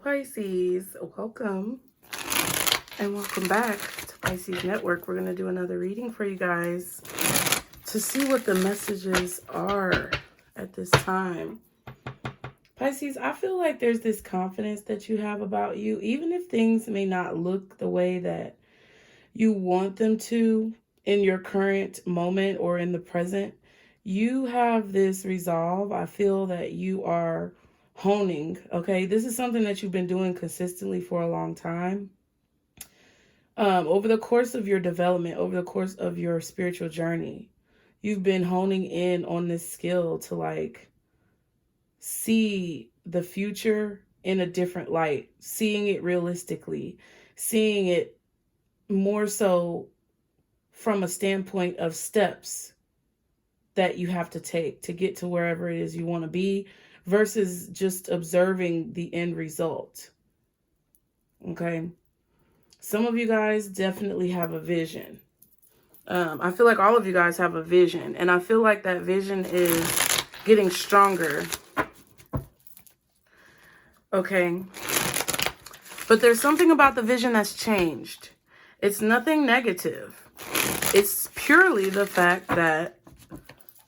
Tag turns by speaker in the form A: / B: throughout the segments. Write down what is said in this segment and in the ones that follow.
A: Pisces, welcome and welcome back to Pisces Network. We're going to do another reading for you guys to see what the messages are at this time. Pisces, I feel like there's this confidence that you have about you, even if things may not look the way that you want them to in your current moment or in the present. You have this resolve. I feel that you are honing, okay? This is something that you've been doing consistently for a long time. Over the course of your development, over the course of your spiritual journey, you've been honing in on this skill to like see the future in a different light, seeing it realistically, seeing it more so from a standpoint of steps that you have to take to get to wherever it is you want to be versus just observing the end result. Okay. Some of you guys definitely have a vision. I feel like all of you guys have a vision, and I feel like that vision is getting stronger. Okay. But there's something about the vision that's changed. It's nothing negative. It's purely the fact that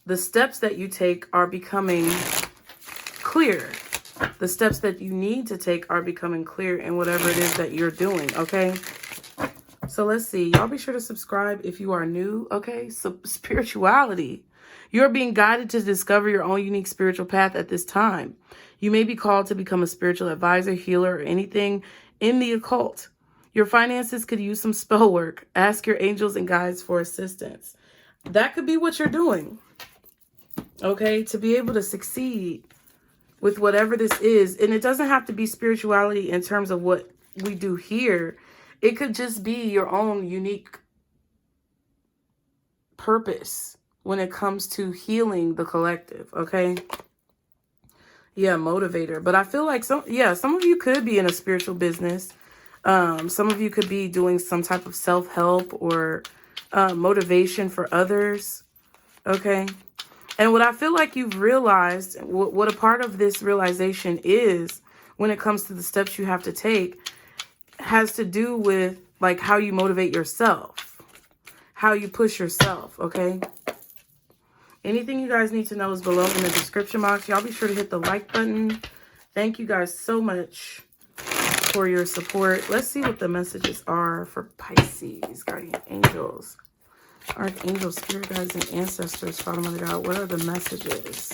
A: the steps that you take are becoming clear. The steps that you need to take are becoming clear in whatever it is that you're doing, okay? So let's see. Y'all be sure to subscribe if you are new, okay? So spirituality. You're being guided to discover your own unique spiritual path at this time. You may be called to become a spiritual advisor, healer, or anything in the occult. Your finances could use some spell work. Ask your angels and guides for assistance. That could be what you're doing, okay? To be able to succeed with whatever this is. And it doesn't have to be spirituality in terms of what we do here. It could just be your own unique purpose when it comes to healing the collective, okay? Yeah, motivator. But I feel like some of you could be in a spiritual business. Some of you could be doing some type of self-help or motivation for others, okay? And what I feel like you've realized, what a part of this realization is when it comes to the steps you have to take, has to do with like how you motivate yourself, how you push yourself, okay? Anything you guys need to know is below in the description box. Y'all be sure to hit the like button. Thank you guys so much for your support. Let's see what the messages are for Pisces, guardian angels. Archangels, spirit guides, and ancestors, Father, Mother God, what are the messages?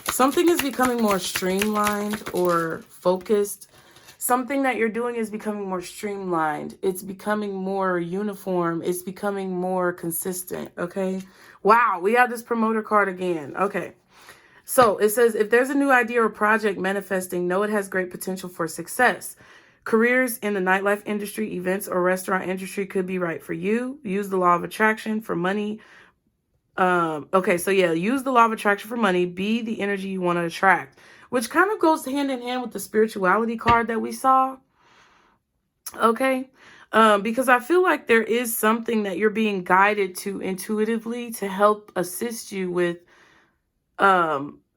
A: Something is becoming more streamlined or focused. Something that you're doing is becoming more streamlined. It's becoming more uniform. It's becoming more consistent, okay? Wow, we have this promoter card again. Okay. So it says, if there's a new idea or project manifesting, know it has great potential for success. Careers in the nightlife industry, events, or restaurant industry could be right for you. Use the law of attraction for money. Okay, so yeah, use the law of attraction for money. Be the energy you want to attract, which kind of goes hand in hand with the spirituality card that we saw. Okay, because I feel like there is something that you're being guided to intuitively to help assist you with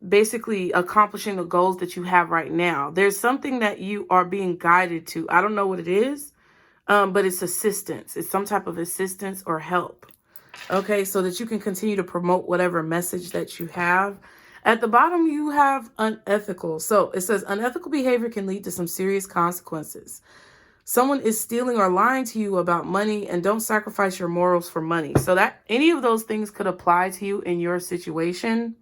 A: basically accomplishing the goals that you have right now. There's something that you are being guided to. I don't know what it is, but it's assistance. It's some type of assistance or help. Okay, so that you can continue to promote whatever message that you have. At the bottom, you have unethical. So it says unethical behavior can lead to some serious consequences. Someone is stealing or lying to you about money, and don't sacrifice your morals for money. So that any of those things could apply to you in your situation.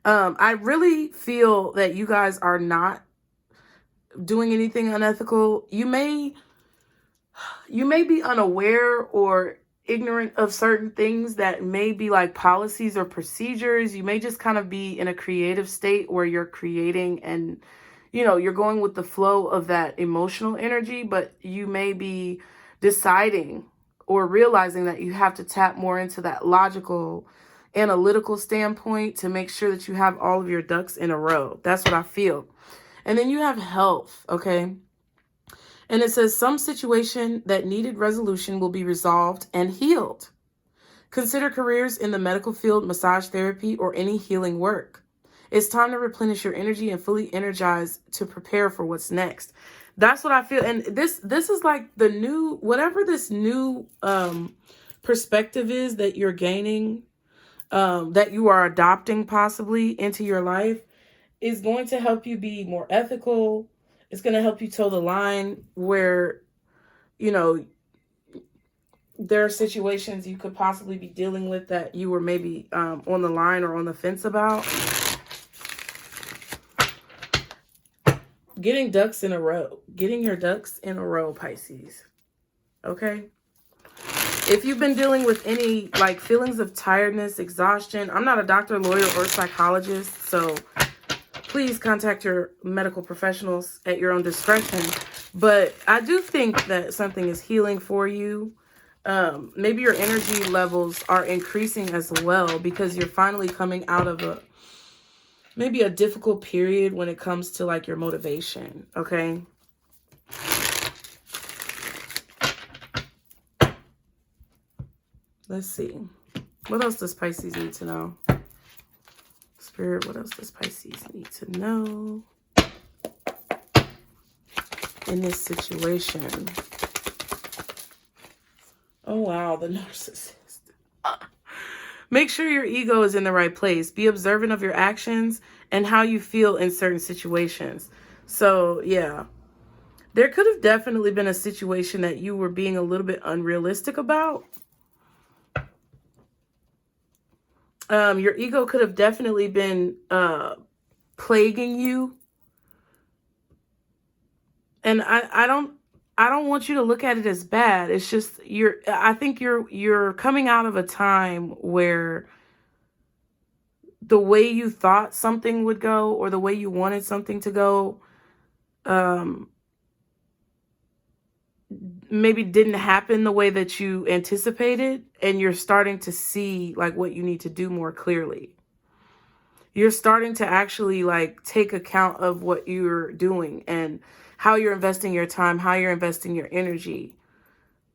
A: I really feel that you guys are not doing anything unethical. You may be unaware or ignorant of certain things that may be like policies or procedures. You may just kind of be in a creative state where you're creating and, you know, you're going with the flow of that emotional energy, but you may be deciding or realizing that you have to tap more into that logical, analytical standpoint to make sure that you have all of your ducks in a row. That's what I feel. And then you have health, okay? And it says some situation that needed resolution will be resolved and healed. Consider careers in the medical field, massage therapy, or any healing work. It's time to replenish your energy and fully energize to prepare for what's next. That's what I feel. And this is like the new, whatever this new perspective is that you're gaining, that you are adopting possibly into your life, is going to help you be more ethical. It's going to help you toe the line where, you know, there are situations you could possibly be dealing with that you were maybe on the line or on the fence about. Getting ducks in a row. Getting your ducks in a row, Pisces. Okay? If you've been dealing with any like feelings of tiredness, exhaustion, I'm not a doctor, lawyer, or psychologist, so please contact your medical professionals at your own discretion. But I do think that something is healing for you. Maybe your energy levels are increasing as well because you're finally coming out of maybe a difficult period when it comes to like your motivation. Okay. Let's see. What else does Pisces need to know? Spirit, what else does Pisces need to know in this situation? Oh, wow. The narcissist. Make sure your ego is in the right place. Be observant of your actions and how you feel in certain situations. So, yeah. There could have definitely been a situation that you were being a little bit unrealistic about. Your ego could have definitely been plaguing you. And I don't want you to look at it as bad. It's just I think you're coming out of a time where the way you thought something would go or the way you wanted something to go maybe didn't happen the way that you anticipated, and you're starting to see like what you need to do more clearly. You're starting to actually like take account of what you're doing and how you're investing your time, how you're investing your energy,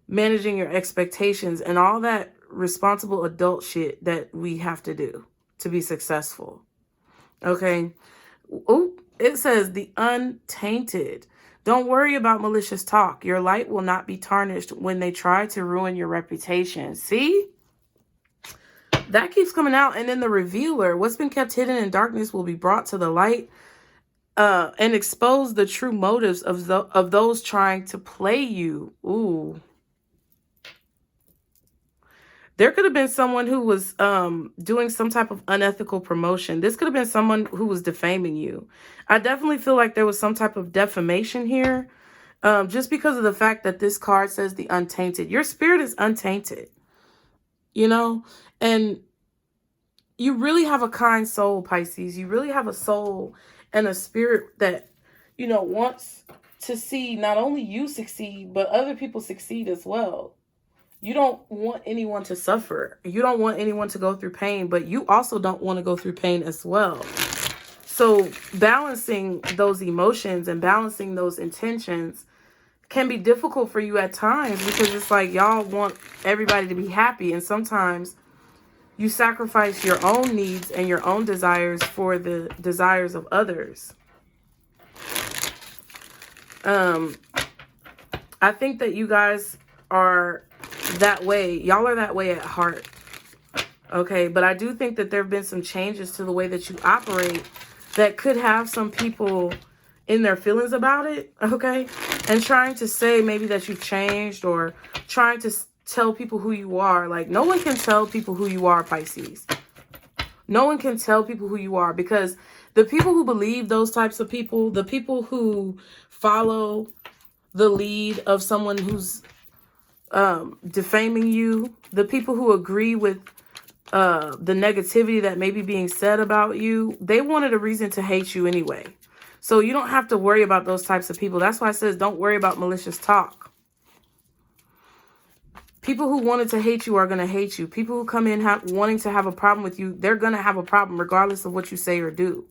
A: managing your expectations, and all that responsible adult shit that we have to do to be successful. Okay. Oh, it says the untainted. Don't worry about malicious talk. Your light will not be tarnished when they try to ruin your reputation. See? That keeps coming out. And then the revealer, what's been kept hidden in darkness will be brought to the light and expose the true motives of those trying to play you. Ooh. There could have been someone who was doing some type of unethical promotion. This could have been someone who was defaming you. I definitely feel like there was some type of defamation here. Just because of the fact that this card says the untainted. Your spirit is untainted. You know? And you really have a kind soul, Pisces. You really have a soul and a spirit that, you know, wants to see not only you succeed, but other people succeed as well. You don't want anyone to suffer. You don't want anyone to go through pain, but you also don't want to go through pain as well. So balancing those emotions and balancing those intentions can be difficult for you at times because it's like y'all want everybody to be happy. And sometimes you sacrifice your own needs and your own desires for the desires of others. I think that you guys are that way. Y'all are that way at heart. Okay, but I do think that there have been some changes to the way that you operate that could have some people in their feelings about it. Okay, and trying to say maybe that you've changed or trying to tell people who you are. Like, no one can tell people who you are, Pisces. No one can tell people who you are, because the people who believe those types of people, the people who follow the lead of someone who's defaming you, the people who agree with the negativity that may be being said about you, they wanted a reason to hate you anyway. So you don't have to worry about those types of people. That's why it says don't worry about malicious talk. People who wanted to hate you are going to hate you. People who come in wanting to have a problem with you, they're going to have a problem regardless of what you say or do.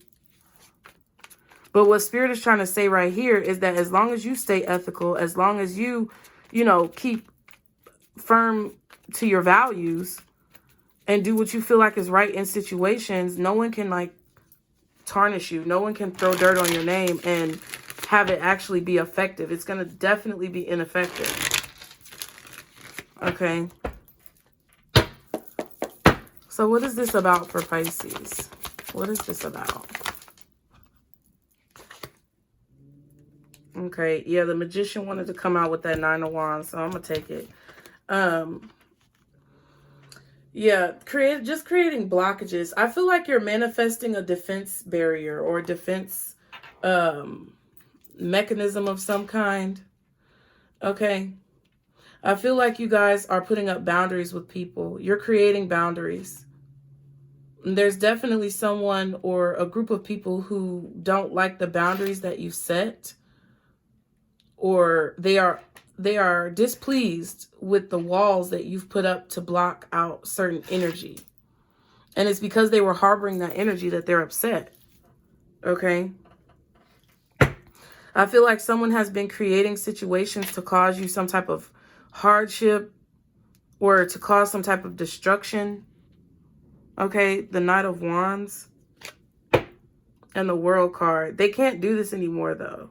A: But what Spirit is trying to say right here is that as long as you stay ethical, as long as you know, keep firm to your values and do what you feel like is right in situations, no one can like tarnish you. No one can throw dirt on your name and have it actually be effective. It's going to definitely be ineffective. Okay. So what is this about for Pisces? What is this about? Okay, yeah, the Magician wanted to come out with that 9 of Wands, so I'm going to take it. Yeah, just creating blockages. I feel like you're manifesting a defense barrier or a defense mechanism of some kind. Okay. I feel like you guys are putting up boundaries with people. You're creating boundaries. There's definitely someone or a group of people who don't like the boundaries that you've set, or they are displeased with the walls that you've put up to block out certain energy. And it's because they were harboring that energy that they're upset. Okay? I feel like someone has been creating situations to cause you some type of hardship or to cause some type of destruction. Okay, the Knight of Wands and the World card. They can't do this anymore, though.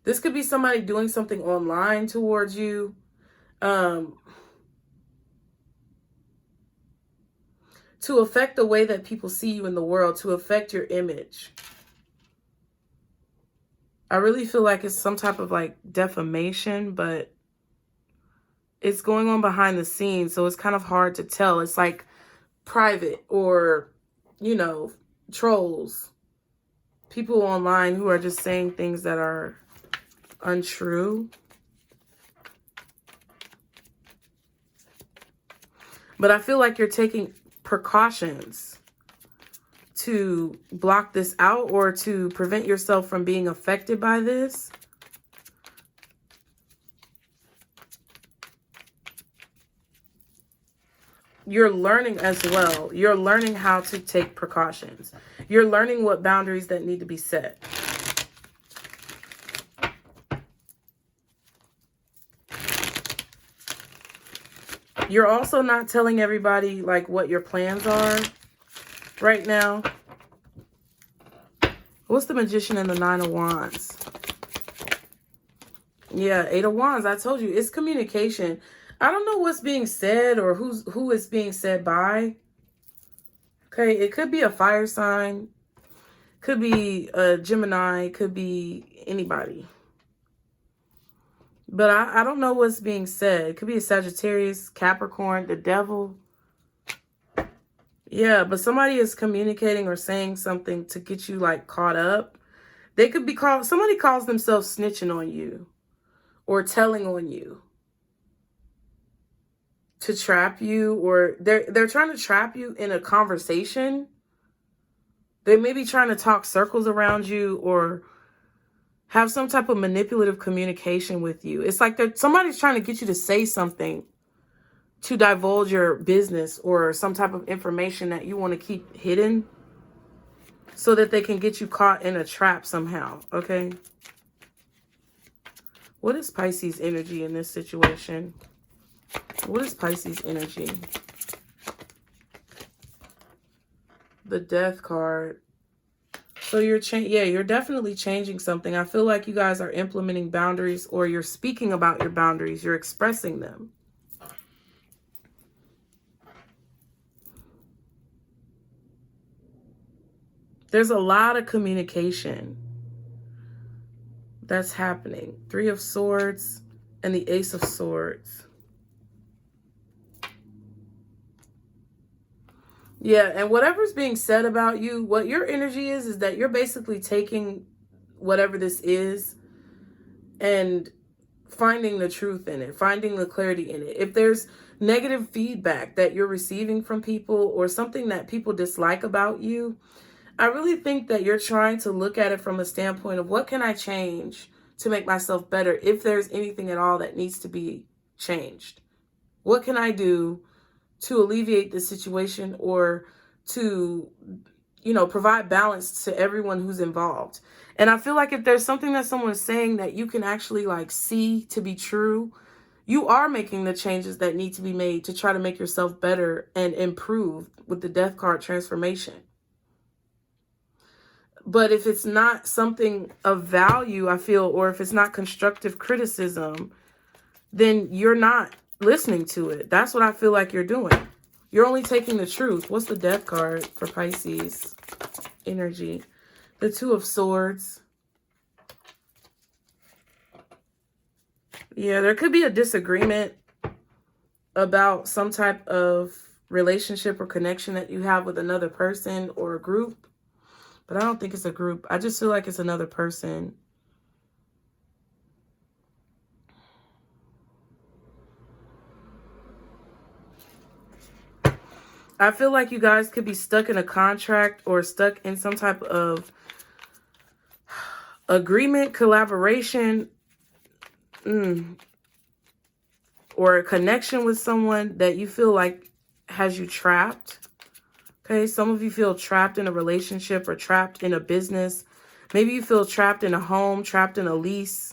A: This could be somebody doing something online towards you. To affect the way that people see you in the world, to affect your image. I really feel like it's some type of like defamation, but it's going on behind the scenes, so it's kind of hard to tell. It's like private, or, you know, trolls. People online who are just saying things that are untrue. But I feel like you're taking precautions to block this out or to prevent yourself from being affected by this. You're learning as well. You're learning how to take precautions. You're learning what boundaries that need to be set. You're also not telling everybody like what your plans are right now. What's the Magician and the 9 of Wands? Yeah, 8 of Wands. I told you, it's communication. I don't know what's being said or who is being said by. Okay, it could be a fire sign. Could be a Gemini. Could be anybody. But I don't know what's being said. It could be a Sagittarius, Capricorn, the devil. Yeah, but somebody is communicating or saying something to get you like caught up. They could be called, somebody calls themselves snitching on you or telling on you to trap you, or they're trying to trap you in a conversation. They may be trying to talk circles around you or have some type of manipulative communication with you. It's like somebody's trying to get you to say something to divulge your business or some type of information that you want to keep hidden so that they can get you caught in a trap somehow, okay? What is Pisces energy in this situation? What is Pisces energy? The Death card. So you're definitely changing something. I feel like you guys are implementing boundaries, or you're speaking about your boundaries. You're expressing them. There's a lot of communication that's happening. 3 of Swords and the Ace of Swords. Yeah, and whatever's being said about you, what your energy is that you're basically taking whatever this is and finding the truth in it, finding the clarity in it. If there's negative feedback that you're receiving from people or something that people dislike about you, I really think that you're trying to look at it from a standpoint of what can I change to make myself better, if there's anything at all that needs to be changed. What can I do to alleviate the situation or to, you know, provide balance to everyone who's involved? And I feel like if there's something that someone's saying that you can actually like see to be true, you are making the changes that need to be made to try to make yourself better and improve with the Death card transformation. But if it's not something of value, I feel, or if it's not constructive criticism, then you're not listening to it. That's what I feel like you're doing. You're only taking the truth. What's the Death card for Pisces energy? The Two of Swords. Yeah, there could be a disagreement about some type of relationship or connection that you have with another person or a group. But I don't think it's a group. I just feel like it's another person. I feel like you guys could be stuck in a contract or stuck in some type of agreement, collaboration, or a connection with someone that you feel like has you trapped. Okay, some of you feel trapped in a relationship or trapped in a business. Maybe you feel trapped in a home, trapped in a lease.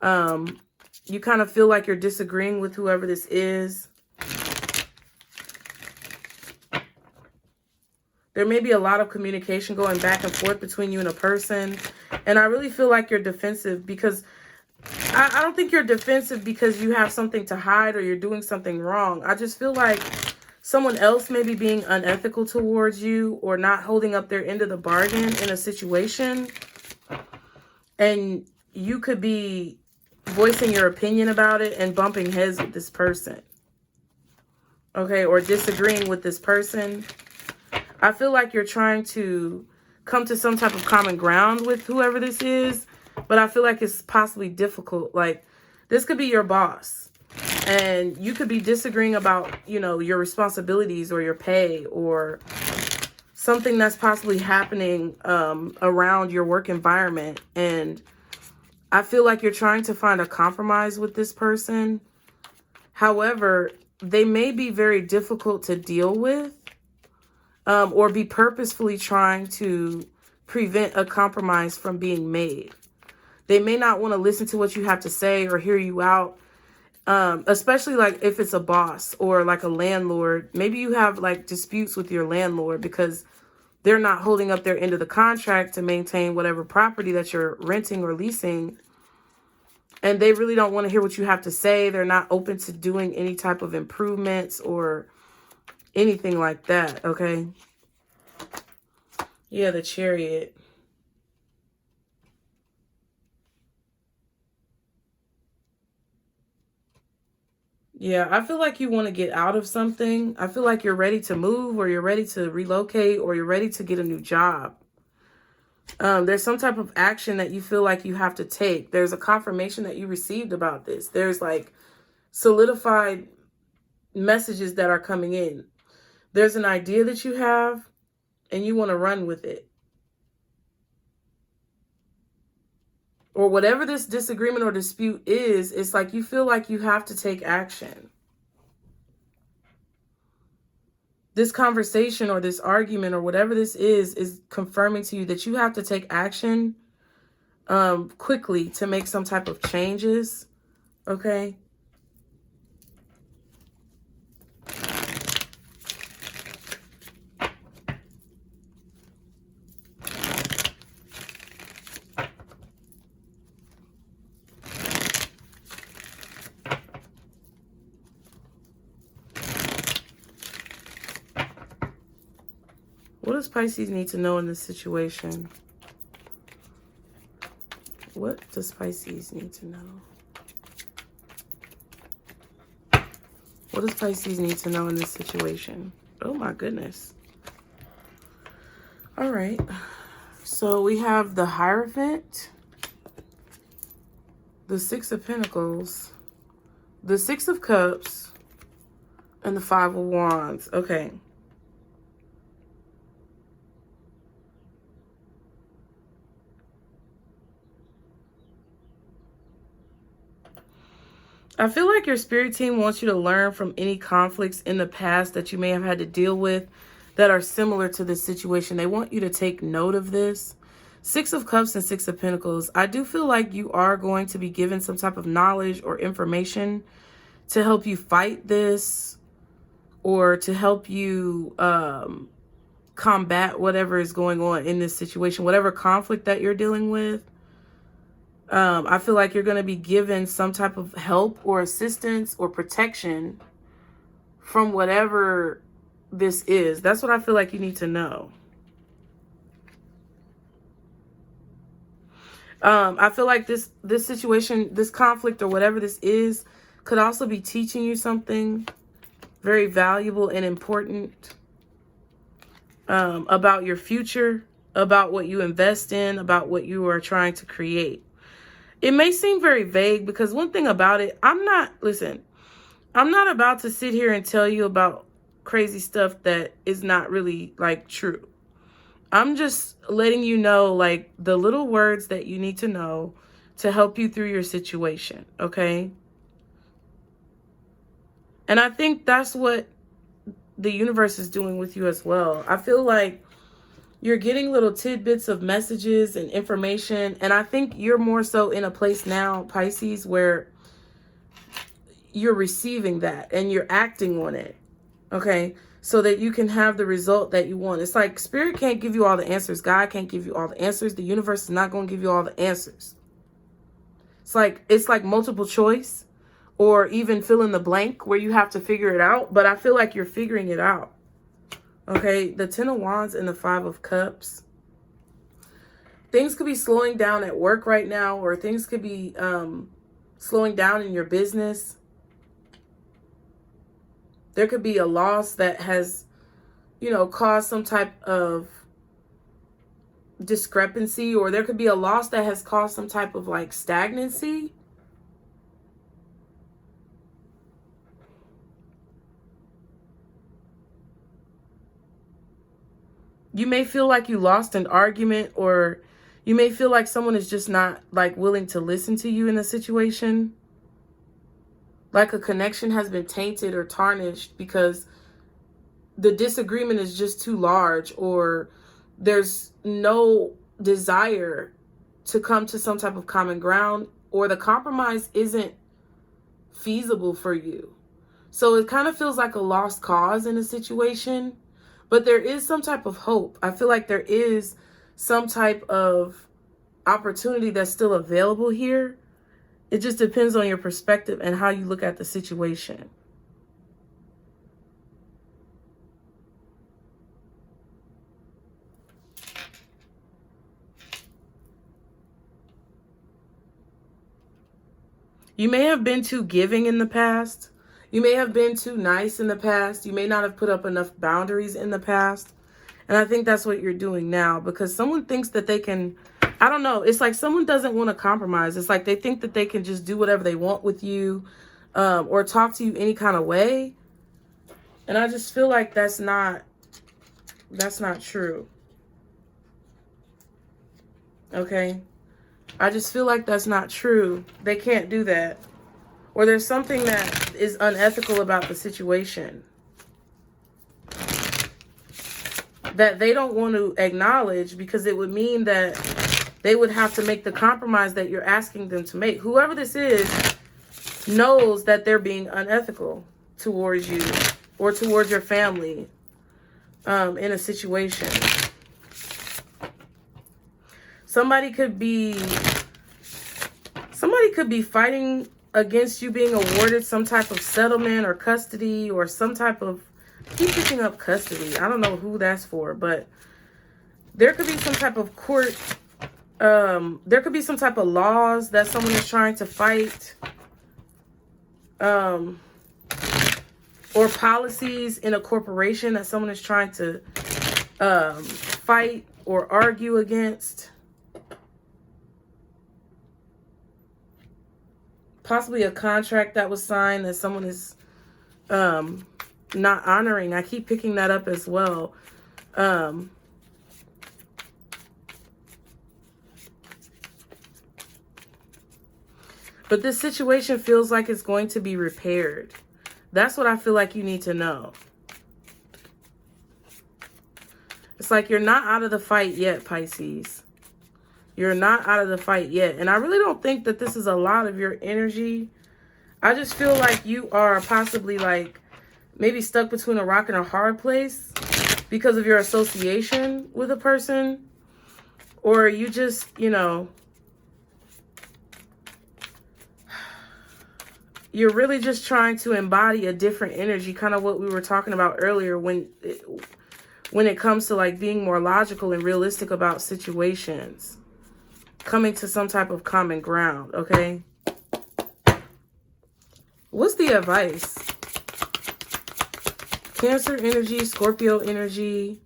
A: You kind of feel like you're disagreeing with whoever this is. There may be a lot of communication going back and forth between you and a person. And I really feel like you're defensive because I don't think you're defensive because you have something to hide or you're doing something wrong. I just feel like someone else may be being unethical towards you or not holding up their end of the bargain in a situation. And you could be voicing your opinion about it and bumping heads with this person. Okay, or disagreeing with this person. I feel like you're trying to come to some type of common ground with whoever this is, but I feel like it's possibly difficult. Like, this could be your boss, and you could be disagreeing about, you know, your responsibilities or your pay or something that's possibly happening around your work environment. And I feel like you're trying to find a compromise with this person. However, they may be very difficult to deal with. Or be purposefully trying to prevent a compromise from being made. They may not want to listen to what you have to say or hear you out, especially like if it's a boss or like a landlord. Maybe you have like disputes with your landlord because they're not holding up their end of the contract to maintain whatever property that you're renting or leasing. And they really don't want to hear what you have to say. They're not open to doing any type of improvements or anything like that, okay? Yeah, the Chariot. Yeah, I feel like you want to get out of something. I feel like you're ready to move or you're ready to relocate or you're ready to get a new job. There's some type of action that you feel like you have to take. There's a confirmation that you received about this. There's like solidified messages that are coming in. There's an idea that you have and you want to run with it. Or whatever this disagreement or dispute is, it's like you feel like you have to take action. This conversation or this argument or whatever this is confirming to you that you have to take action quickly to make some type of changes. Okay? What does Pisces need to know in this situation? What does Pisces need to know? What does Pisces need to know in this situation? Oh my goodness. All right. So we have the Hierophant, the Six of Pentacles, the Six of Cups, and the Five of Wands. Okay. I feel like your spirit team wants you to learn from any conflicts in the past that you may have had to deal with that are similar to this situation. They want you to take note of this. Six of Cups and Six of Pentacles. I do feel like you are going to be given some type of knowledge or information to help you fight this or to help you combat whatever is going on in this situation, whatever conflict that you're dealing with. I feel like you're going to be given some type of help or assistance or protection from whatever this is. That's what I feel like you need to know. I feel like this situation, this conflict or whatever this is, could also be teaching you something very valuable and important about your future, about what you invest in, about what you are trying to create. It may seem very vague because one thing about it, I'm not about to sit here and tell you about crazy stuff that is not really like true. I'm just letting you know like the little words that you need to know to help you through your situation, okay? And I think that's what the universe is doing with you as well. I feel like you're getting little tidbits of messages and information. And I think you're more so in a place now, Pisces, where you're receiving that and you're acting on it. Okay. So that you can have the result that you want. It's like Spirit can't give you all the answers. God can't give you all the answers. The universe is not going to give you all the answers. It's like multiple choice or even fill in the blank where you have to figure it out. But I feel like you're figuring it out. Okay, the 10 of Wands and the 5 of Cups. Things could be slowing down at work right now, or things could be slowing down in your business. There could be a loss that has, caused some type of discrepancy, or there could be a loss that has caused some type of like stagnancy. You may feel like you lost an argument, or you may feel like someone is just not like willing to listen to you in a situation. Like a connection has been tainted or tarnished because the disagreement is just too large, or there's no desire to come to some type of common ground, or the compromise isn't feasible for you. So it kind of feels like a lost cause in a situation. But there is some type of hope. I feel like there is some type of opportunity that's still available here. It just depends on your perspective and how you look at the situation. You may have been too giving in the past. You may have been too nice in the past. You may not have put up enough boundaries in the past. And I think that's what you're doing now, because someone thinks that they can, I don't know. It's like someone doesn't want to compromise. It's like they think that they can just do whatever they want with you, or talk to you any kind of way. And I just feel like that's not true. Okay. I just feel like that's not true. They can't do that. Or there's something that is unethical about the situation that they don't want to acknowledge, because it would mean that they would have to make the compromise that you're asking them to make. Whoever this is knows that they're being unethical towards you or towards your family in a situation. Somebody could be fighting against you being awarded some type of settlement or custody, or some type of, I keep picking up custody. I don't know who that's for, but there could be some type of court, there could be some type of laws that someone is trying to fight, or policies in a corporation that someone is trying to fight or argue against. Possibly a contract that was signed that someone is not honoring. I keep picking that up as well. But this situation feels like it's going to be repaired. That's what I feel like you need to know. It's like you're not out of the fight yet, Pisces. You're not out of the fight yet. And I really don't think that this is a lot of your energy. I just feel like you are possibly like maybe stuck between a rock and a hard place. because of your association with a person, or you just, you know, you're really just trying to embody a different energy, kind of what we were talking about earlier when it comes to like being more logical and realistic about situations, coming to some type of common ground, okay? What's the advice? Cancer energy, Scorpio energy,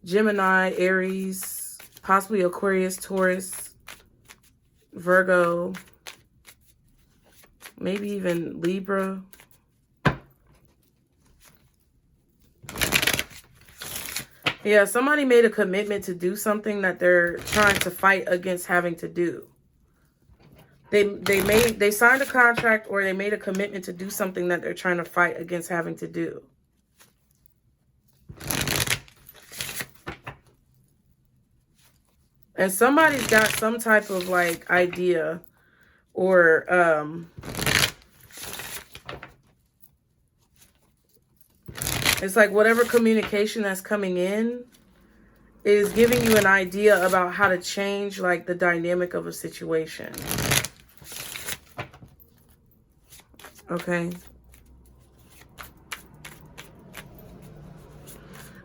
A: Gemini, Aries, possibly Aquarius, Taurus, Virgo, maybe even Libra. Yeah, somebody made a commitment to do something that they're trying to fight against having to do. They signed a contract, or they made a commitment to do something that they're trying to fight against having to do. And somebody's got some type of like idea, or it's like whatever communication that's coming in is giving you an idea about how to change like the dynamic of a situation. Okay.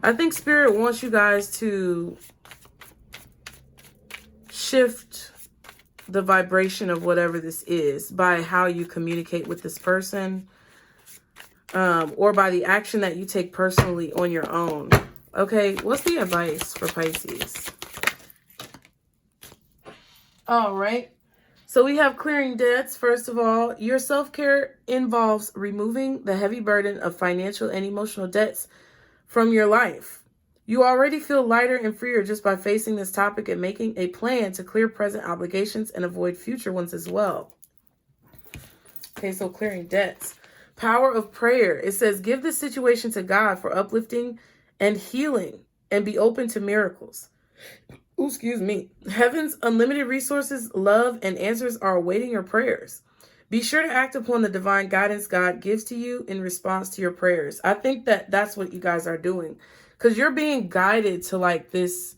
A: I think Spirit wants you guys to shift the vibration of whatever this is by how you communicate with this person, or by the action that you take personally on your own. Okay, what's the advice for Pisces? All right. So we have clearing debts. First of all, your self-care involves removing the heavy burden of financial and emotional debts from your life. You already feel lighter and freer just by facing this topic and making a plan to clear present obligations and avoid future ones as well. Okay, so clearing debts. Power of prayer. It says, give this situation to God for uplifting and healing, and be open to miracles. Ooh, excuse me. Heaven's unlimited resources, love, and answers are awaiting your prayers. Be sure to act upon the divine guidance God gives to you in response to your prayers. I think that that's what you guys are doing, because you're being guided to like this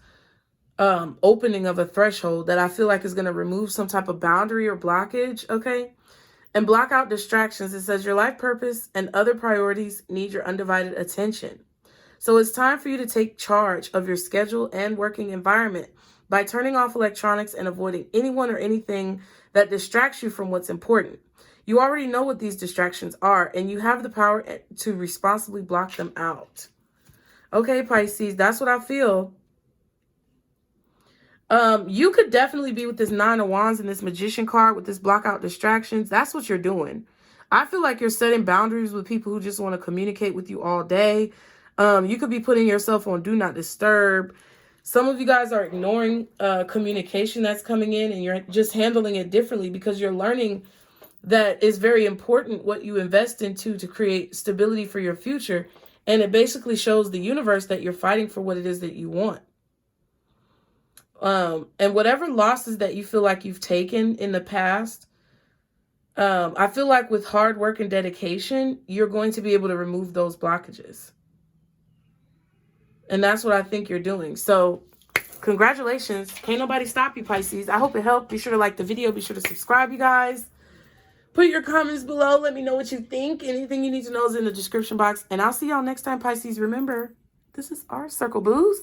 A: opening of a threshold that I feel like is going to remove some type of boundary or blockage, okay? And block out distractions. It says your life purpose and other priorities need your undivided attention. So it's time for you to take charge of your schedule and working environment by turning off electronics and avoiding anyone or anything that distracts you from what's important. You already know what these distractions are, and you have the power to responsibly block them out. Okay, Pisces, that's what I feel. You could definitely be with this Nine of Wands and this Magician card with this block out distractions. That's what you're doing. I feel like you're setting boundaries with people who just want to communicate with you all day. You could be putting yourself on do not disturb. Some of you guys are ignoring communication that's coming in, and you're just handling it differently because you're learning that it's very important what you invest into to create stability for your future. And it basically shows the universe that you're fighting for what it is that you want. And whatever losses that you feel like you've taken in the past, I feel like with hard work and dedication, you're going to be able to remove those blockages. And that's what I think you're doing. So congratulations. Can't nobody stop you, Pisces. I hope it helped. Be sure to like the video. Be sure to subscribe, you guys. Put your comments below. Let me know what you think. Anything you need to know is in the description box. And I'll see y'all next time, Pisces. Remember, this is our circle, booze.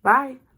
A: Bye.